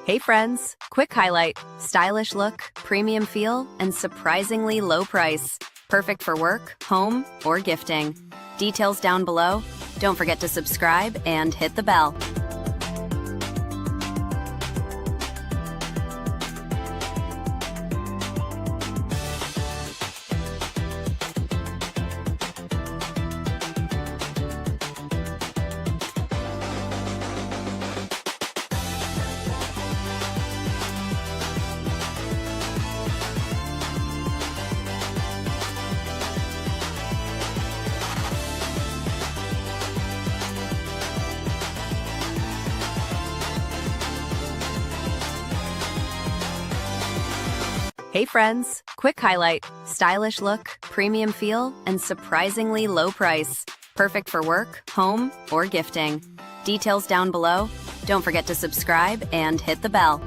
Hey friends, quick highlight, stylish look, premium feel, and surprisingly low price. Perfect for work, home, or gifting. Details down below. Don't forget to subscribe and hit the bell. Hey friends, quick highlight, stylish look, premium feel, and surprisingly low price. Perfect for work, home, or gifting. Details down below. Don't forget to subscribe and hit the bell.